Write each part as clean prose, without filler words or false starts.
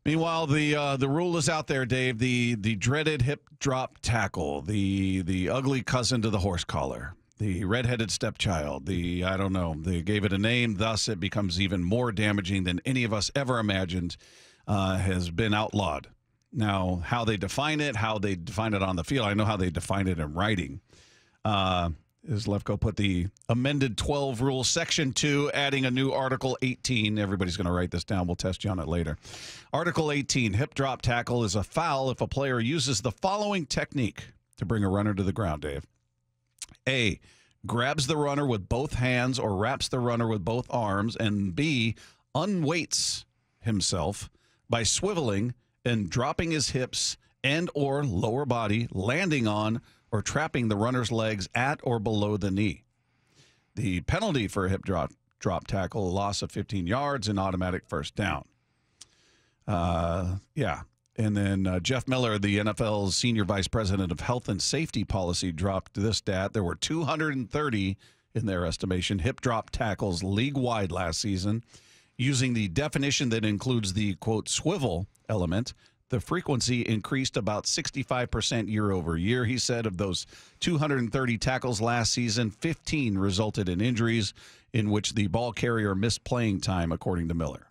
Meanwhile, the rule is out there, Dave. The dreaded hip drop tackle, the ugly cousin to the horse collar, the redheaded stepchild. I don't know. They gave it a name. Thus, it becomes even more damaging than any of us ever imagined. Has been outlawed. Now, how they define it on the field, I know how they define it in writing. As Lefko put, the amended 12 rule, section 2, adding a new Article 18. Everybody's going to write this down. We'll test you on it later. Article 18, hip drop tackle is a foul if a player uses the following technique to bring a runner to the ground, Dave. A, grabs the runner with both hands or wraps the runner with both arms, and B, unweights himself by swiveling and dropping his hips and or lower body, landing on or trapping the runner's legs at or below the knee. The penalty for a hip drop tackle, a loss of 15 yards and automatic first down. And then Jeff Miller, the NFL's senior vice president of health and safety policy, dropped this stat. There were 230, in their estimation, hip drop tackles league-wide last season. Using the definition that includes the, quote, swivel element, the frequency increased about 65% year over year. He said of those 230 tackles last season, 15 resulted in injuries in which the ball carrier missed playing time, according to Miller.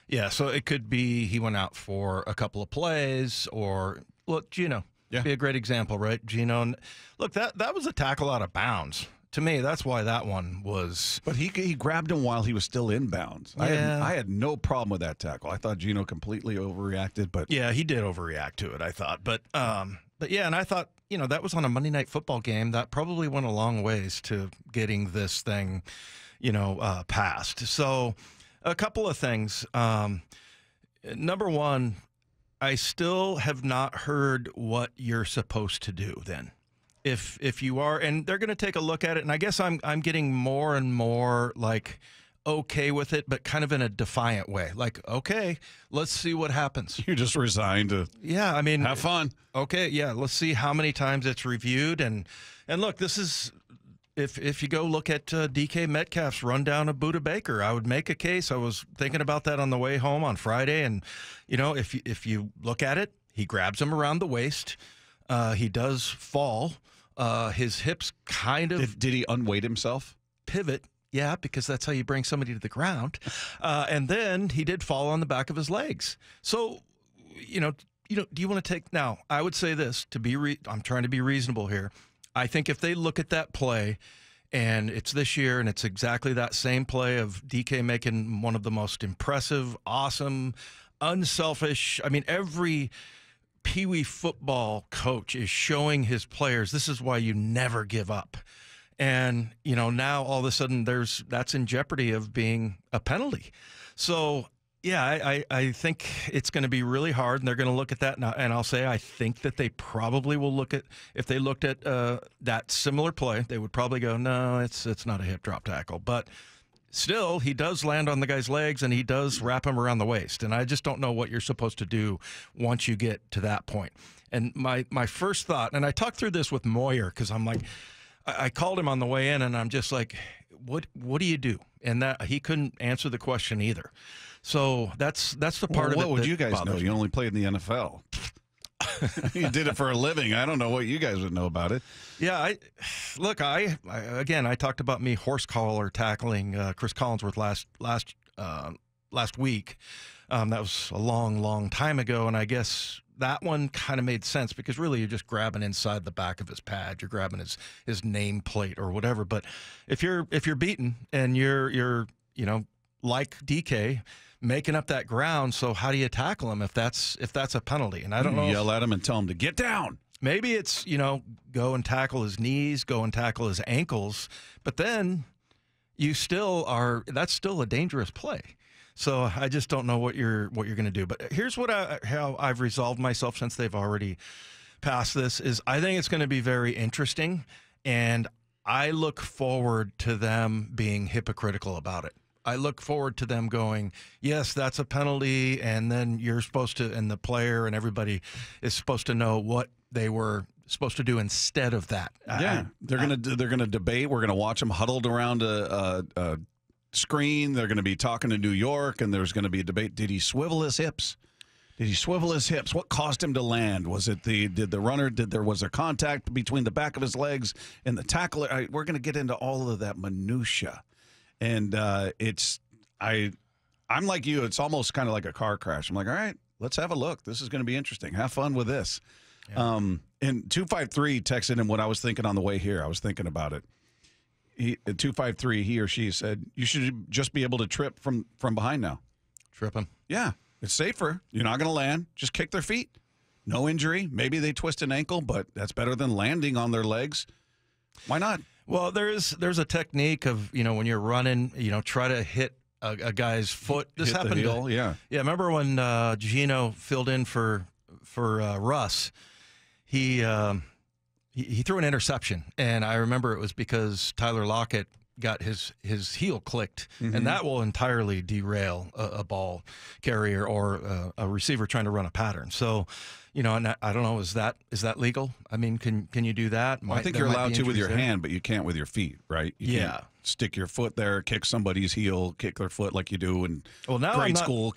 Yeah, so it could be he went out for a couple of plays, or, look, Geno. Yeah. Be a great example, right? Geno. Look, that was a tackle out of bounds. To me, that's why that one was. But he grabbed him while he was still inbounds. Yeah. I had no problem with that tackle. I thought Geno completely overreacted, but yeah, he did overreact to it, I thought. But yeah, and I thought, that was on a Monday Night Football game. That probably went a long ways to getting this thing, passed. So a couple of things. Number one, I still have not heard what you're supposed to do then. If you are, and they're going to take a look at it, and I guess I'm getting more and more like okay with it, but kind of in a defiant way. Like, okay, let's see what happens. You're just resigned to have fun. Okay, yeah, let's see how many times it's reviewed. And look, this is, if you go look at DK Metcalf's rundown of Budda Baker, I would make a case. I was thinking about that on the way home on Friday, and, if you look at it, he grabs him around the waist. He does fall. His hips kind of... Did he unweight himself? Pivot, yeah, because that's how you bring somebody to the ground. And then he did fall on the back of his legs. So, do you want to take... Now, I would say this, I'm trying to be reasonable here. I think if they look at that play, and it's this year, and it's exactly that same play of DK making one of the most impressive, awesome, unselfish... every... Pee Wee football coach is showing his players this is why you never give up. And, now all of a sudden that's in jeopardy of being a penalty. So, yeah, I think it's going to be really hard, and they're going to look at that. And I'll say I think that they probably will look at, if they looked at that similar play, they would probably go, no, it's not a hip drop tackle. But still, he does land on the guy's legs, and he does wrap him around the waist. And I just don't know what you're supposed to do once you get to that point. And my first thought, and I talked through this with Moyer, because I'm like, I called him on the way in, and I'm just like, what do you do? And that he couldn't answer the question either. So that's the part of it. What would you guys know? You only played in the NFL. You did it for a living. I don't know what you guys would know about it. Yeah, I talked about me horse collar tackling Chris Collinsworth last week. That was a long time ago, and I guess that one kind of made sense because really you're just grabbing inside the back of his pad. You're grabbing his nameplate or whatever. But if you're beaten and you're like DK, making up that ground, so how do you tackle him if that's a penalty? And I don't know. Yell at him and tell him to get down. Maybe it's, go and tackle his knees, go and tackle his ankles, but then that's still a dangerous play. So I just don't know what you're going to do. But here's how I've resolved myself since they've already passed this is I think it's going to be very interesting, and I look forward to them being hypocritical about it. I look forward to them going, yes, that's a penalty, and then you're supposed to, and the player and everybody is supposed to know what they were supposed to do instead of that. Yeah, they're gonna debate. We're gonna watch them huddled around a screen. They're gonna be talking to New York, and there's gonna be a debate. Did he swivel his hips? Did he swivel his hips? What caused him to land? Was it was there contact between the back of his legs and the tackler? We're going to get into all of that minutia, and I'm like you. It's almost kind of like a car crash. I'm like, all right, let's have a look. This is going to be interesting. Have fun with this. Yeah. And 253 texted him what I was thinking on the way here. I was thinking about it. 253, he or she said, you should just be able to trip from behind now. Trip him. Yeah, it's safer. You're not going to land. Just kick their feet. No injury. Maybe they twist an ankle, but that's better than landing on their legs. Why not? Well, there's a technique of, when you're running, try to hit a guy's foot. This hit happened. The heel, yeah. Remember when Gino filled in for Russ? He threw an interception, and I remember it was because Tyler Lockett got his heel clicked, and that will entirely derail a ball carrier or a receiver trying to run a pattern. So, and I don't know, is that legal? I mean, can you do that? Well, I think you're allowed to with your hand, but you can't with your feet, right? You can't stick your foot there, kick somebody's heel, kick their foot like you do in grade school.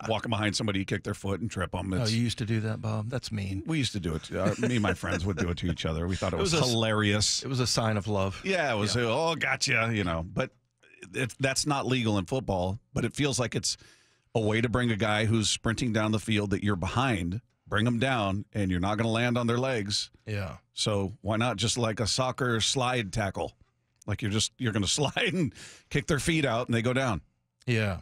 Walking behind somebody, you kick their foot and trip them. Oh, you used to do that, Bob? That's mean. We used to do it. Me and my friends would do it to each other. We thought it was hilarious. It was a sign of love. Yeah, it was. Oh, gotcha. But that's not legal in football. But it feels like it's a way to bring a guy who's sprinting down the field that you're behind. Bring them down, and you're not going to land on their legs. Yeah. So why not just like a soccer slide tackle? Like you're going to slide and kick their feet out, and they go down. Yeah.